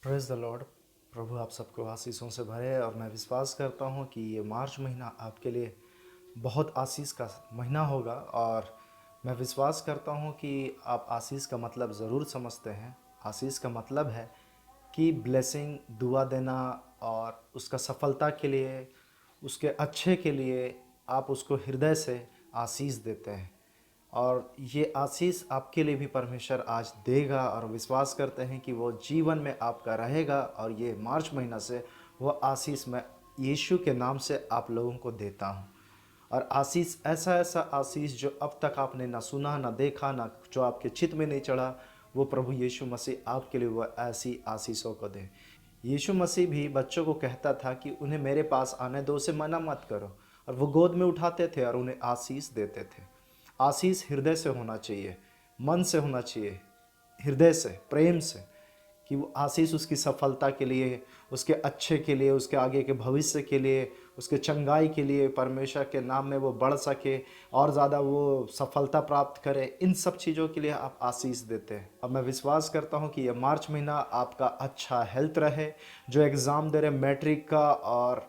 Praise the Lord. प्रभु आप सबको आशीषों से भरे और मैं विश्वास करता हूँ कि ये मार्च महीना आपके लिए बहुत आशीष का महीना होगा। और मैं विश्वास करता हूँ कि आप आशीष का मतलब ज़रूर समझते हैं। आशीष का मतलब है कि ब्लेसिंग, दुआ देना और उसका सफलता के लिए, उसके अच्छे के लिए आप उसको हृदय से आशीष देते हैं। और ये आशीष आपके लिए भी परमेश्वर आज देगा और विश्वास करते हैं कि वो जीवन में आपका रहेगा। और ये मार्च महीना से वो आशीष मैं यीशु के नाम से आप लोगों को देता हूँ। और आशीष ऐसा ऐसा आशीष जो अब तक आपने ना सुना ना देखा ना जो आपके चित्त में नहीं चढ़ा, वो प्रभु यीशु मसीह आपके लिए वो ऐसी आशीषों को दे। यीशु मसीह भी बच्चों को कहता था कि उन्हें मेरे पास आने दो, से मना मत करो। और वो गोद में उठाते थे और उन्हें आशीष देते थे। आशीष हृदय से होना चाहिए, मन से होना चाहिए, हृदय से, प्रेम से। कि वो आशीष उसकी सफलता के लिए, उसके अच्छे के लिए, उसके आगे के भविष्य के लिए, उसके चंगाई के लिए, परमेश्वर के नाम में वो बढ़ सके और ज़्यादा वो सफलता प्राप्त करे, इन सब चीज़ों के लिए आप आशीष देते हैं। अब मैं विश्वास करता हूँ कि ये मार्च महीना आपका अच्छा हेल्थ रहे। जो एग्ज़ाम दे रहे मैट्रिक का और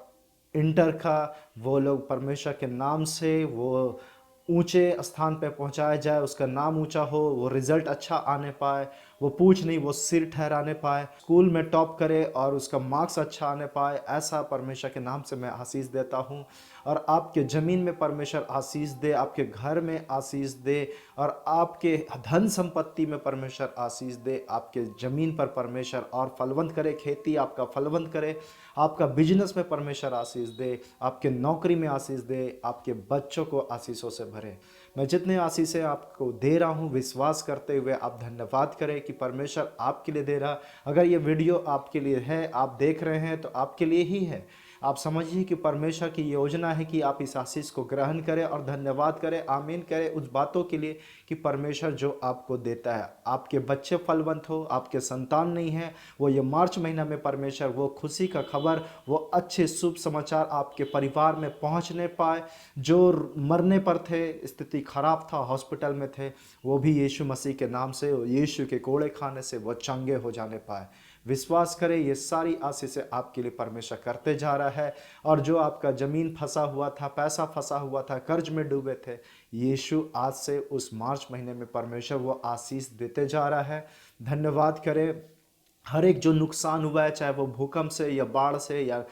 इंटर का, वो लोग परमेश्वर के नाम से वो ऊंचे स्थान पे पहुंचाया जाए, उसका नाम ऊंचा हो, वो रिजल्ट अच्छा आने पाए, वो पूछ नहीं वो सिर ठहराने पाए, स्कूल में टॉप करे और उसका मार्क्स अच्छा आने पाए। ऐसा परमेश्वर के नाम से मैं आशीष देता हूँ। और आपके ज़मीन में परमेश्वर आशीष दे, आपके घर में आशीष दे, और आपके धन संपत्ति में परमेश्वर आशीष दे, आपके ज़मीन पर परमेश्वर और फलवंत करे, खेती आपका फलवंत करे, आपका बिजनेस में परमेश्वर आशीष दे, आपके नौकरी में आशीष दे, आपके बच्चों को आशीषों से भरे। मैं जितने आशीषें आपको दे रहा हूँ, विश्वास करते हुए आप धन्यवाद करें कि परमेश्वर आपके लिए दे रहा। अगर ये वीडियो आपके लिए है, आप देख रहे हैं, तो आपके लिए ही है। आप समझिए कि परमेश्वर की योजना है कि आप इस आशीष को ग्रहण करें और धन्यवाद करें, आमीन करें उस बातों के लिए कि परमेश्वर जो आपको देता है। आपके बच्चे फलवंत हो, आपके संतान नहीं है, वो ये मार्च महीना में परमेश्वर वो खुशी का खबर, वो अच्छे शुभ समाचार आपके परिवार में पहुंचने पाए। जो मरने पर थे, स्थिति खराब था, हॉस्पिटल में थे, वो भी यीशु मसीह के नाम से, यीशु के कोड़े खाने से वो चंगे हो जाने पाए। विश्वास करें, ये सारी आशीषें आपके लिए परमेश्वर करते जा रहा है। और जो आपका ज़मीन फंसा हुआ था, पैसा फंसा हुआ था, कर्ज में डूबे थे, यीशु आज से उस मार्च महीने में परमेश्वर वो आशीष देते जा रहा है। धन्यवाद करें। हर एक जो नुकसान हुआ है, चाहे वो भूकंप से या बाढ़ से या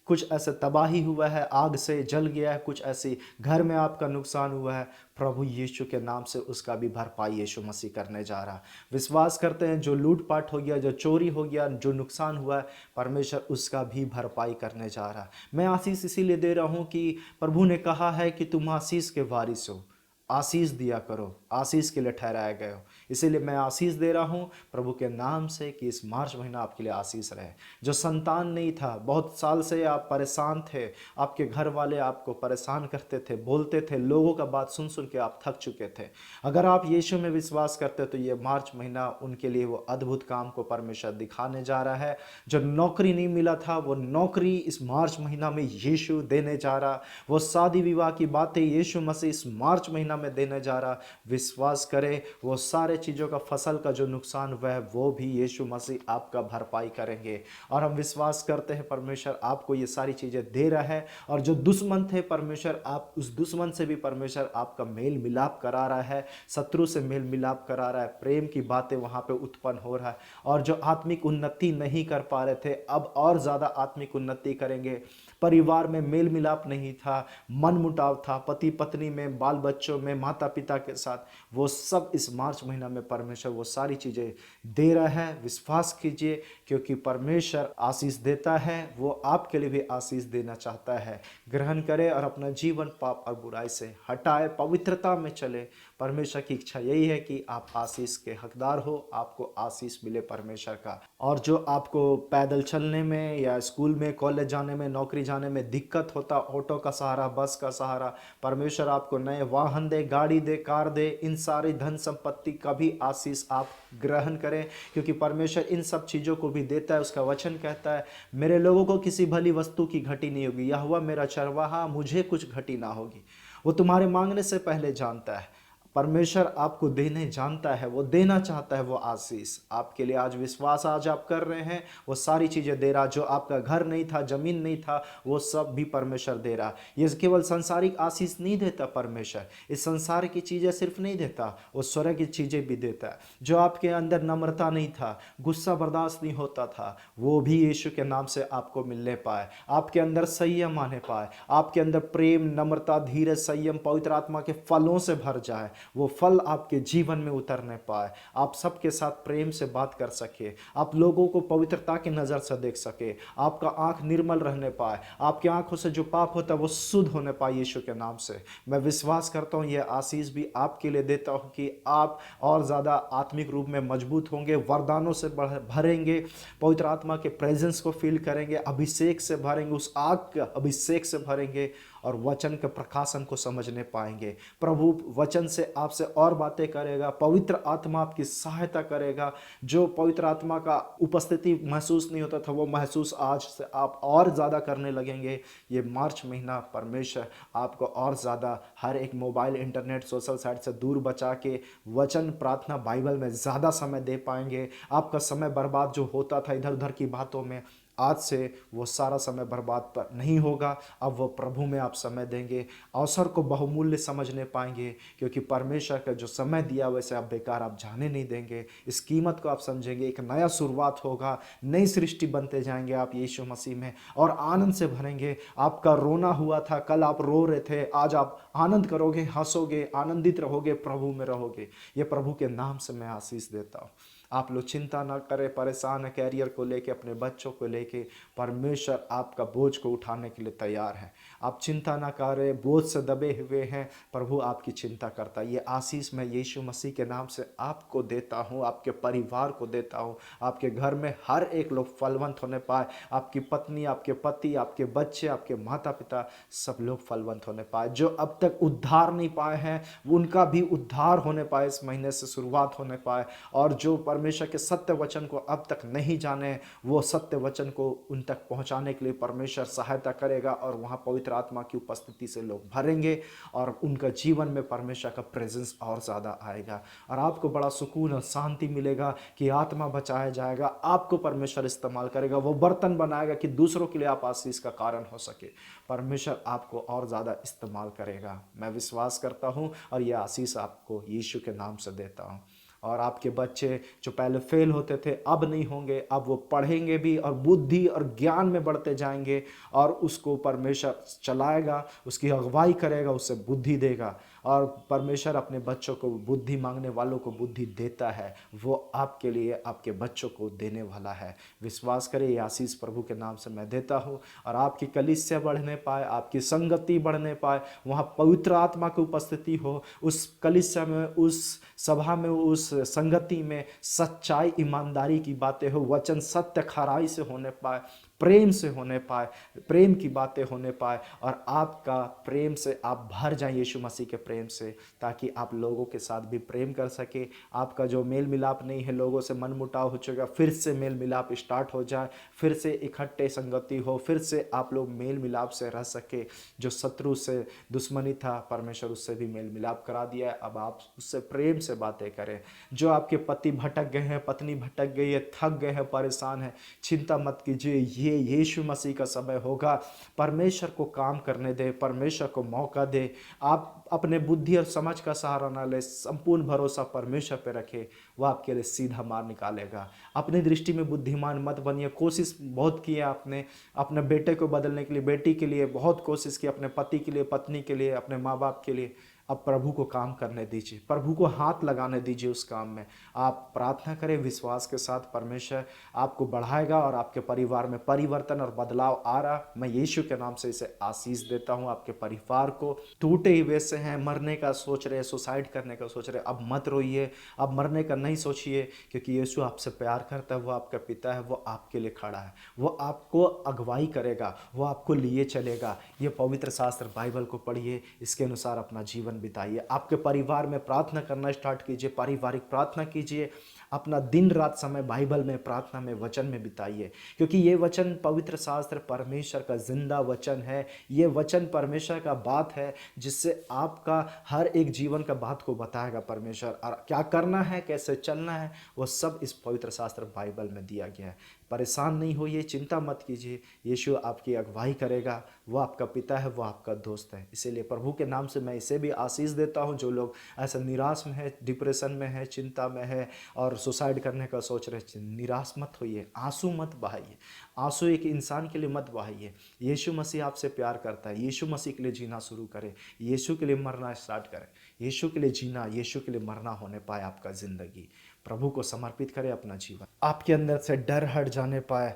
कुछ ऐसे तबाही हुआ है, आग से जल गया है, कुछ ऐसी घर में आपका नुकसान हुआ है, प्रभु यीशु के नाम से उसका भी भरपाई यीशु मसीह करने जा रहा है। विश्वास करते हैं जो लूटपाट हो गया, जो चोरी हो गया, जो नुकसान हुआ है, परमेश्वर उसका भी भरपाई करने जा रहा है। मैं आशीष इसीलिए दे रहा हूँ कि प्रभु ने कहा है कि तुम आशीष के वारिस हो, आशीष दिया करो, आशीष के लिए ठहराए गए हो। इसीलिए मैं आशीष दे रहा हूँ प्रभु के नाम से कि इस मार्च महीना आपके लिए आशीष रहे। जो संतान नहीं था, बहुत साल से आप परेशान थे, आपके घर वाले आपको परेशान करते थे, बोलते थे, लोगों का बात सुन सुन के आप थक चुके थे। अगर आप यीशु में विश्वास करते तो ये मार्च महीना उनके लिए वो अद्भुत काम को परमेश्वर दिखाने जा रहा है। जो नौकरी नहीं मिला था, वो नौकरी इस मार्च महीना में यीशु देने जा रहा। वो शादी विवाह की बातें यीशु मसीह इस मार्च महीना में देने जा रहा। विश्वास करें, वो सारे चीज़ों का फसल का जो नुकसान हुआ है, वो भी यीशु मसीह आपका भरपाई करेंगे। और हम विश्वास करते हैं परमेश्वर आपको ये सारी चीज़ें दे रहा है। और जो दुश्मन थे, परमेश्वर आप उस दुश्मन से भी परमेश्वर आपका मेल मिलाप करा रहा है, शत्रु से मेल मिलाप करा रहा है, प्रेम की बातें वहाँ पे उत्पन्न हो रहा है। और जो आत्मिक उन्नति नहीं कर पा रहे थे, अब और ज़्यादा आत्मिक उन्नति करेंगे। परिवार में मेल मिलाप नहीं था, मन मुटाव था, पति पत्नी में, बाल बच्चों में, माता पिता के साथ, वो सब इस मार्च महीना में परमेश्वर वो सारी चीज़ें दे रहा है। विश्वास कीजिए, क्योंकि परमेश्वर आशीष देता है, वो आपके लिए भी आशीष देना चाहता है। ग्रहण करें और अपना जीवन पाप और बुराई से हटाए, पवित्रता में चले। परमेश्वर की इच्छा यही है कि आप आशीष के हकदार हो, आपको आशीष मिले परमेश्वर का। और जो आपको पैदल चलने में या स्कूल में, कॉलेज जाने में, नौकरी जाने में दिक्कत होता, ऑटो का सहारा, बस का सहारा, परमेश्वर आपको नए वाहन दे, गाड़ी दे, कार दे, इन सारी धन संपत्ति का भी आशीष आप ग्रहण करें। क्योंकि परमेश्वर इन सब चीज़ों को भी देता है। उसका वचन कहता है, मेरे लोगों को किसी भली वस्तु की घटी नहीं होगी, यहोवा मेरा चरवाहा, मुझे कुछ घटी ना होगी। वो तुम्हारे मांगने से पहले जानता है। परमेश्वर आपको देने जानता है, वो देना चाहता है वो आशीष आपके लिए। आज विश्वास आज आप कर रहे हैं, वो सारी चीज़ें दे रहा। जो आपका घर नहीं था, जमीन नहीं था, वो सब भी परमेश्वर दे रहा। ये केवल सांसारिक आशीष नहीं देता परमेश्वर, इस संसार की चीज़ें सिर्फ नहीं देता, वो स्वर्ग की चीज़ें भी देता है। जो आपके अंदर नम्रता नहीं था, गुस्सा बर्दाश्त नहीं होता था, वो भी यीशु के नाम से आपको मिलने पाए। आपके अंदर संयम आने पाए, आपके अंदर प्रेम, नम्रता, धीरज, संयम पवित्र आत्मा के फलों से भर जाए, वो फल आपके जीवन में उतरने पाए। आप सबके साथ प्रेम से बात कर सके, आप लोगों को पवित्रता की नज़र से देख सके, आपका आंख निर्मल रहने पाए, आपकी आंखों से जो पाप होता है वो शुद्ध होने पाए यीशु के नाम से। मैं विश्वास करता हूँ यह आशीष भी आपके लिए देता हूँ कि आप और ज़्यादा आत्मिक रूप में मजबूत होंगे, वरदानों से भरेंगे, पवित्र आत्मा के प्रेजेंस को फील करेंगे, अभिषेक से भरेंगे, उस आग के अभिषेक से भरेंगे और वचन के प्रकाशन को समझने पाएंगे। प्रभु वचन से आपसे और बातें करेगा, पवित्र आत्मा आपकी सहायता करेगा। जो पवित्र आत्मा का उपस्थिति महसूस नहीं होता था वो महसूस आज से आप और ज़्यादा करने लगेंगे। ये मार्च महीना परमेश्वर आपको और ज़्यादा हर एक मोबाइल, इंटरनेट, सोशल साइट से दूर बचा के वचन, प्रार्थना, बाइबल में ज़्यादा समय दे पाएंगे। आपका समय बर्बाद जो होता था इधर उधर की बातों में, आज से वो सारा समय बर्बाद पर नहीं होगा। अब वो प्रभु में आप समय देंगे, अवसर को बहुमूल्य समझने पाएंगे, क्योंकि परमेश्वर का जो समय दिया वैसे आप बेकार आप जाने नहीं देंगे। इस कीमत को आप समझेंगे, एक नया शुरुआत होगा, नई सृष्टि बनते जाएंगे आप यीशु मसीह में, और आनंद से भरेंगे। आपका रोना हुआ था, कल आप रो रहे थे, आज आप आनंद करोगे, हंसोगे, आनंदित रहोगे, प्रभु में रहोगे। ये प्रभु के नाम से मैं आशीष देता हूँ। आप लोग चिंता ना करें, परेशान है कैरियर को लेके, अपने बच्चों को लेके, परमेश्वर आपका बोझ को उठाने के लिए तैयार है। आप चिंता ना करें, बोझ से दबे हुए हैं, प्रभु आपकी चिंता करता है। ये आशीष मैं यीशु मसीह के नाम से आपको देता हूँ, आपके परिवार को देता हूँ। आपके घर में हर एक लोग फलवंत होने पाए, आपकी पत्नी, आपके पति, आपके बच्चे, आपके माता पिता, सब लोग फलवंत होने पाए। जो अब तक उद्धार नहीं पाए हैं उनका भी उद्धार होने पाए, इस महीने से शुरुआत होने पाए। और जो परमेश्वर के सत्य वचन को अब तक नहीं जाने, वो सत्य वचन को उन तक पहुंचाने के लिए परमेश्वर सहायता करेगा, और वहां पवित्र आत्मा की उपस्थिति से लोग भरेंगे और उनका जीवन में परमेश्वर का प्रेजेंस और ज़्यादा आएगा। और आपको बड़ा सुकून और शांति मिलेगा कि आत्मा बचाया जाएगा, आपको परमेश्वर इस्तेमाल करेगा, वो बर्तन बनाएगा कि दूसरों के लिए आप आशीष का कारण हो सके। परमेश्वर आपको और ज़्यादा इस्तेमाल करेगा, मैं विश्वास करता हूँ, और यह आशीष आपको यीशु के नाम से देता हूँ। और आपके बच्चे जो पहले फेल होते थे अब नहीं होंगे, अब वो पढ़ेंगे भी और बुद्धि और ज्ञान में बढ़ते जाएंगे, और उसको परमेश्वर चलाएगा, उसकी अगुवाई करेगा, उससे बुद्धि देगा। और परमेश्वर अपने बच्चों को, बुद्धि मांगने वालों को बुद्धि देता है, वो आपके लिए, आपके बच्चों को देने वाला है। विश्वास करें, ये आशीष प्रभु के नाम से मैं देता हूँ। और आपकी कलीसिया बढ़ने पाए, आपकी संगति बढ़ने पाए, वहाँ पवित्र आत्मा की उपस्थिति हो, उस कलीसिया में, उस सभा में, उस संगति में सच्चाई, ईमानदारी की बातें हो, वचन सत्य खराई से होने पाए, प्रेम से होने पाए, प्रेम की बातें होने पाए, और आपका प्रेम से आप भर जाएं यीशु मसीह के प्रेम से, ताकि आप लोगों के साथ भी प्रेम कर सके। आपका जो मेल मिलाप नहीं है, लोगों से मन मुटाव हो चुका, फिर से मेल मिलाप स्टार्ट हो जाए, फिर से इकट्ठे संगति हो, फिर से आप लोग मेल मिलाप से रह सके। जो शत्रु से दुश्मनी था, परमेश्वर उससे भी मेल मिलाप करा दिया है, अब आप उससे प्रेम से बातें करें। जो आपके पति भटक गए हैं, पत्नी भटक गई है, थक गए हैं, परेशान है, चिंता मत कीजिए, ये यीशु मसीह का समय होगा। परमेश्वर को काम करने दे, परमेश्वर को मौका दे। आप अपने बुद्धि और समझ का सहारा ना ले, संपूर्ण भरोसा परमेश्वर पे रखे, वह आपके लिए सीधा मार्ग निकालेगा। अपनी दृष्टि में बुद्धिमान मत बनिए। कोशिश बहुत की है आपने, अपने बेटे को बदलने के लिए, बेटी के लिए बहुत कोशिश की, अपने पति के लिए, पत्नी के लिए, अपने माँ बाप के लिए। अब प्रभु को काम करने दीजिए, प्रभु को हाथ लगाने दीजिए उस काम में। आप प्रार्थना करें विश्वास के साथ, परमेश्वर आपको बढ़ाएगा और आपके परिवार में परिवर्तन और बदलाव आ रहा। मैं यीशु के नाम से इसे आशीष देता हूँ। आपके परिवार को, टूटे हुए से हैं, मरने का सोच रहे, सुसाइड करने का सोच रहे, अब मत रोइए, अब मरने का नहीं सोचिए, क्योंकि यीशु आपसे प्यार करता है, वो आपका पिता है, वो आपके लिए खड़ा है, वो आपको अगुवाई करेगा, वो आपको लिए चलेगा। ये पवित्र शास्त्र बाइबल को पढ़िए, इसके अनुसार अपना जीवन जीवन बिताइए। आपके परिवार में प्रार्थना करना स्टार्ट कीजिए, पारिवारिक प्रार्थना कीजिए। अपना दिन रात समय बाइबल में, प्रार्थना में, वचन में बिताइए, क्योंकि ये वचन पवित्र शास्त्र परमेश्वर का जिंदा वचन है। ये वचन परमेश्वर का बात है, जिससे आपका हर एक जीवन का बात को बताएगा परमेश्वर, और क्या करना है, कैसे चलना है, वो सब इस पवित्र शास्त्र बाइबल में दिया गया है। परेशान नहीं होइए, चिंता मत कीजिए। यीशु आपकी अगुवाई करेगा। वो आपका पिता है, वो आपका दोस्त है। इसीलिए प्रभु के नाम से मैं इसे भी आशीष देता हूँ। जो लोग ऐसा निराश में है, डिप्रेशन में है, चिंता में है और सुसाइड करने का सोच रहे, निराश मत होइए, आंसू मत बहाइए। आंसू एक इंसान के लिए मत बहाइए। यीशु मसीह आपसे प्यार करता है। यीशु मसीह के लिए जीना शुरू करें, यीशु के लिए मरना स्टार्ट करें। यीशु के लिए जीना, यीशु के लिए मरना होने पाए आपका ज़िंदगी। प्रभु को समर्पित करें अपना जीवन। आपके अंदर से डर हट जाने पाए,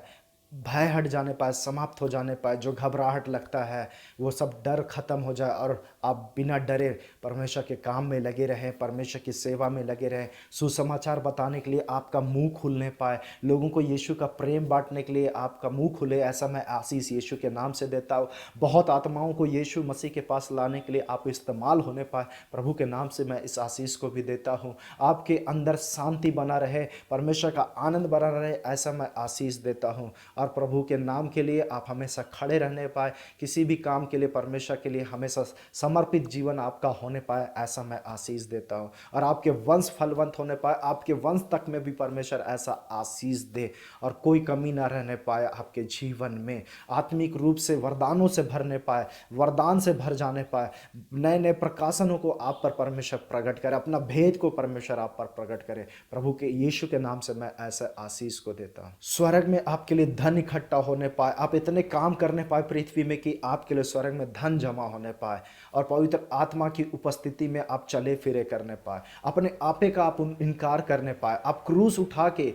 भय हट जाने पाए, समाप्त हो जाने पाए। जो घबराहट लगता है वो सब डर खत्म हो जाए और आप बिना डरे परमेश्वर के काम में लगे रहें, परमेश्वर की सेवा में लगे रहें। सुसमाचार बताने के लिए आपका मुंह खुलने पाए, लोगों को यीशु का प्रेम बांटने के लिए आपका मुंह खुले, ऐसा मैं आशीष यीशु के नाम से देता हूँ। बहुत आत्माओं को यीशु मसीह के पास लाने के लिए आप इस्तेमाल होने पाए, प्रभु के नाम से मैं इस आशीष को भी देता हूँ। आपके अंदर शांति बना रहे, परमेश्वर का आनंद बना रहे, ऐसा मैं आशीष देता हूँ। और प्रभु के नाम के लिए आप हमेशा खड़े रहने पाए, किसी भी काम के लिए परमेश्वर के लिए हमेशा समर्पित जीवन आपका होने पाए, ऐसा मैं आशीष देता हूँ। और आपके वंश फलवंत होने पाए, आपके वंश तक में भी परमेश्वर ऐसा आशीष दे और कोई कमी ना रहने पाए आपके जीवन में। आत्मिक रूप से वरदानों से भरने पाए, वरदान से भर जाने पाए, नए नए प्रकाशनों को आप पर परमेश्वर प्रकट करे, अपना भेद को परमेश्वर आप पर प्रकट करे। प्रभु के यीशु के नाम से मैं ऐसा आशीष को देता हूँ। स्वर्ग में आपके लिए धन इकट्ठा होने पाए, आप इतने काम करने पाए पृथ्वी में कि आपके लिए स्वर्ग में धन जमा होने पाए, और पवित्र आत्मा की उपस्थिति में आप चले फिरे करने पाए, अपने आपे का आप इनकार करने पाए, आप क्रूस उठा के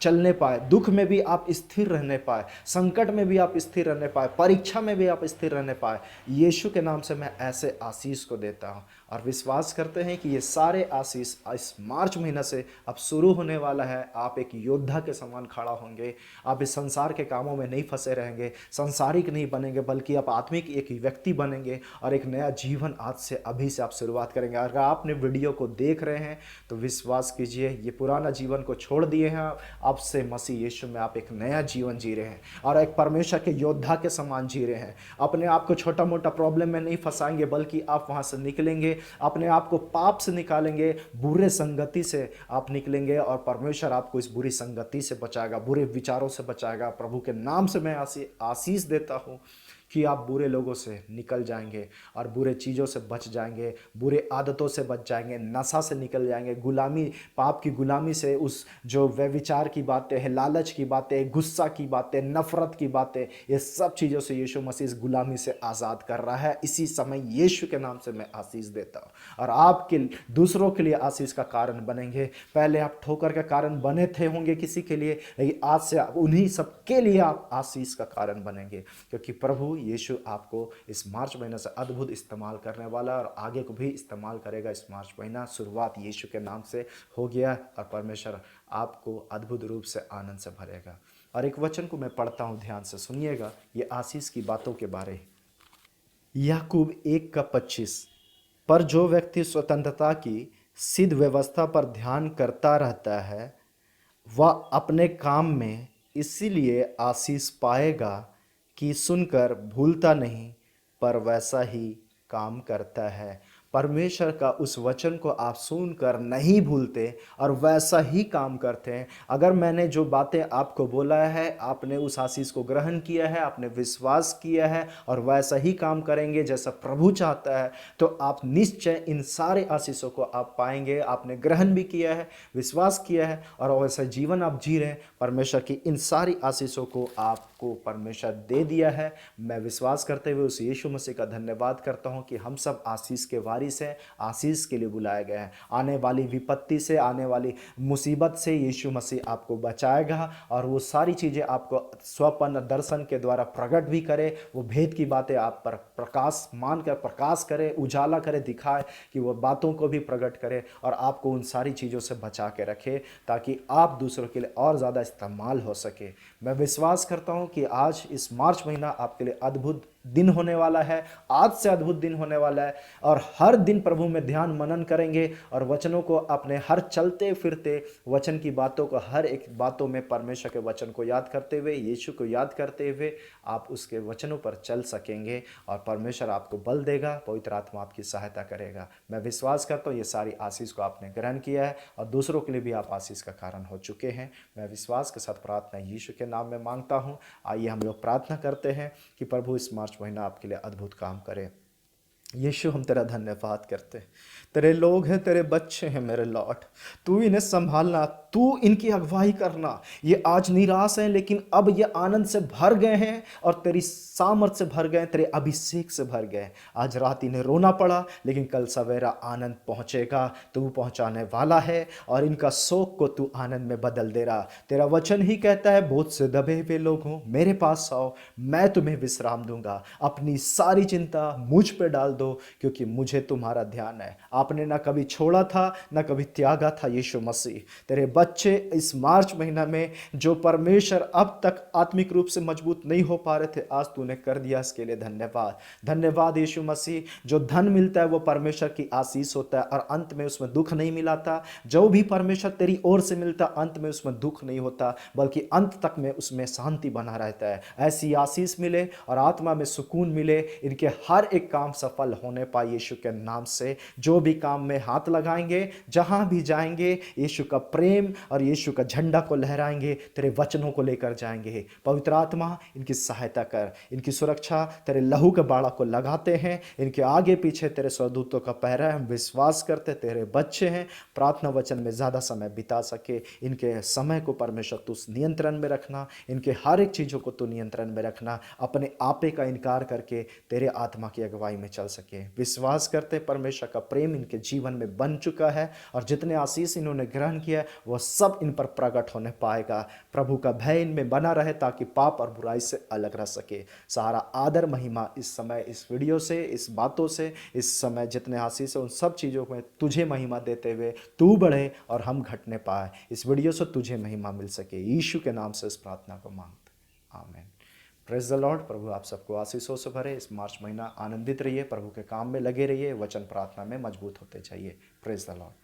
चलने पाए, दुख में भी आप स्थिर रहने पाए, संकट में भी आप स्थिर रहने पाए, परीक्षा में भी आप स्थिर रहने पाए। यीशु के नाम से मैं ऐसे आशीष को देता हूँ और विश्वास करते हैं कि ये सारे आशीष इस मार्च महीना से अब शुरू होने वाला है। आप एक योद्धा के समान खड़ा होंगे, आप इस संसार के कामों में नहीं फंसे रहेंगे, संसारिक नहीं बनेंगे, बल्कि आप आत्मिक एक व्यक्ति बनेंगे और एक नया जीवन आज से अभी से आप शुरुआत करेंगे। अगर आपने वीडियो को देख रहे हैं तो विश्वास कीजिए, ये पुराना जीवन को छोड़ दिए हैं, अब से मसीह यीशु में आप एक नया जीवन जी रहे हैं और एक परमेश्वर के योद्धा के समान जी रहे हैं। अपने आप को छोटा मोटा प्रॉब्लम में नहीं फंसाएंगे, बल्कि आप वहां से निकलेंगे, अपने आप को पाप से निकालेंगे, बुरे संगति से आप निकलेंगे और परमेश्वर आपको इस बुरी संगति से बचाएगा, बुरे विचारों से बचाएगा। प्रभु के नाम से मैं आशीष देता हूँ कि आप बुरे लोगों से निकल जाएंगे और बुरे चीज़ों से बच जाएंगे, बुरे आदतों से बच जाएंगे, नशा से निकल जाएंगे, गुलामी, पाप की गुलामी से, उस जो व्यभिचार की बातें हैं, लालच की बातें, गुस्सा की बातें, नफरत की बातें, ये सब चीज़ों से यीशु मसीह इस गुलामी से आज़ाद कर रहा है। इसी समय यीशु के नाम से मैं आशीष देता हूँ और आपके दूसरों के लिए आशीष का कारण बनेंगे। पहले आप ठोकर का कारण बने थे होंगे किसी के लिए, लेकिन आज से आप उन्हीं सबके लिए आप आशीष का कारण बनेंगे, क्योंकि प्रभु यीशु आपको इस मार्च महीने से अद्भुत इस्तेमाल करने वाला और आगे को भी इस्तेमाल करेगा। इस मार्च महीना शुरुआत यीशु के नाम से हो गया और परमेश्वर आपको अद्भुत रूप से आनंद से भरेगा। और एक वचन को मैं पढ़ता हूँ, ध्यान से सुनिएगा, ये आशीष की बातों के बारे। याकूब 1:25, पर जो व्यक्ति स्वतंत्रता की सिद्ध व्यवस्था पर ध्यान करता रहता है वह अपने काम में इसीलिए आशीष पाएगा कि सुनकर भूलता नहीं पर वैसा ही काम करता है। परमेश्वर का उस वचन को आप सुनकर नहीं भूलते और वैसा ही काम करते हैं। अगर मैंने जो बातें आपको बोला है, आपने उस आशीष को ग्रहण किया है, आपने विश्वास किया है और वैसा ही काम करेंगे जैसा प्रभु चाहता है, तो आप निश्चय इन सारे आशीषों को आप पाएंगे। आपने ग्रहण भी किया है, विश्वास किया है और वैसा जीवन आप जी रहे हैं। परमेश्वर की इन सारी आशीषों को आपको परमेश्वर दे दिया है। मैं विश्वास करते हुए उस यीशु मसीह का धन्यवाद करता हूँ कि हम सब आशीष के वारिस हैं, आशीष के लिए बुलाए गए हैं। आने वाली विपत्ति से, आने वाली मुसीबत से यीशु मसीह आपको बचाएगा और वो सारी चीज़ें आपको स्वप्न दर्शन के द्वारा प्रकट भी करे। वो भेद की बातें आप पर प्रकाश मानकर प्रकाश करे, उजाला करे, दिखाए कि वो बातों को भी प्रकट करे और आपको उन सारी चीज़ों से बचा के रखे, ताकि आप दूसरों के लिए और ज़्यादा इस्तेमाल हो सके। मैं विश्वास करता हूँ कि आज इस मार्च महीना आपके लिए अद्भुत दिन होने वाला है, आज से अद्भुत दिन होने वाला है। और हर दिन प्रभु में ध्यान मनन करेंगे और वचनों को अपने हर चलते फिरते वचन की बातों को, हर एक बातों में परमेश्वर के वचन को याद करते हुए, यीशु को याद करते हुए आप उसके वचनों पर चल सकेंगे और परमेश्वर आपको बल देगा, पवित्र आत्मा आपकी सहायता करेगा। मैं विश्वास करता हूँ ये सारी आशीष को आपने ग्रहण किया है और दूसरों के लिए भी आप आशीष का कारण हो चुके हैं। मैं विश्वास के साथ प्रार्थना यीशु के नाम में मांगता हूँ। आइए हम लोग प्रार्थना करते हैं कि प्रभु इस मार्च महीना आपके लिए अद्भुत काम करे। यीशु हम तेरा धन्यवाद करते हैं, तेरे लोग हैं, तेरे बच्चे हैं मेरे लॉर्ड, तू इन्हें संभालना, तू इनकी अगुवाई करना। ये आज निराश हैं लेकिन अब ये आनंद से भर गए हैं और तेरी सामर्थ से भर गए, तेरे अभिषेक से भर गए। आज रात इन्हें रोना पड़ा लेकिन कल सवेरा आनंद पहुंचेगा, तू पहुंचाने वाला है और इनका शोक को तू आनंद में बदल दे रहा। तेरा वचन ही कहता है बोझ से दबे हुए लोग हो मेरे पास आओ, मैं तुम्हें विश्राम दूंगा। अपनी सारी चिंता मुझ पे डाल दो क्योंकि मुझे तुम्हारा ध्यान है। आपने ना कभी छोड़ा था ना कभी त्यागा था यीशु मसीह। तेरे बच्चे इस मार्च महीना में जो परमेश्वर अब तक आत्मिक रूप से मजबूत नहीं हो पा रहे थे, आज तूने कर दिया, इसके लिए धन्यवाद। धन्यवाद यीशु मसीह। जो धन मिलता है वो परमेश्वर की आशीष होता है और अंत में उसमें दुख नहीं मिलाता। जो भी परमेश्वर तेरी ओर से मिलता अंत में उसमें दुख नहीं होता बल्कि अंत तक में उसमें शांति बना रहता है। ऐसी आशीष मिले और आत्मा में सुकून मिले। इनके हर एक काम सफल होने पाए यीशु के नाम से। जो भी काम में हाथ लगाएंगे, जहां भी जाएंगे, यीशु का प्रेम और यीशु का झंडा को लहराएंगे, तेरे वचनों को लेकर जाएंगे। पवित्र आत्मा इनकी सहायता कर, इनकी सुरक्षा तेरे लहू के बाड़ा को लगाते हैं। इनके आगे पीछे तेरे स्वर्गदूतों का पहरा है। हम विश्वास करते तेरे बच्चे हैं, प्रार्थना वचन में ज़्यादा समय बिता सके। इनके समय को परमेश्वर तू नियंत्रण में रखना, इनके हर एक चीज़ों को तू नियंत्रण में रखना। अपने आपे का इनकार करके तेरे आत्मा की अगुवाई में चल सके। विश्वास करते परमेश्वर का प्रेम इनके जीवन में बन चुका है और जितने आशीष इन्होंने ग्रहण किया वह सब इन पर प्रकट होने पाएगा। प्रभु का भय इनमें बना रहे ताकि पाप और बुराई से अलग रह सके। सारा आदर महिमा इस समय इस वीडियो से, इस बातों से, इस समय जितने आशीष है उन सब चीज़ों में तुझे महिमा देते हुए तू बढ़े और हम घटने पाए। इस वीडियो से तुझे महिमा मिल सके। यीशु के नाम से इस प्रार्थना को मांगते, आमीन। Praise the Lord. प्रभु आप सबको आशीषों से भरे। इस मार्च महीना आनंदित रहिए, प्रभु के काम में लगे रहिए, वचन प्रार्थना में मजबूत होते जाइए। Praise the Lord.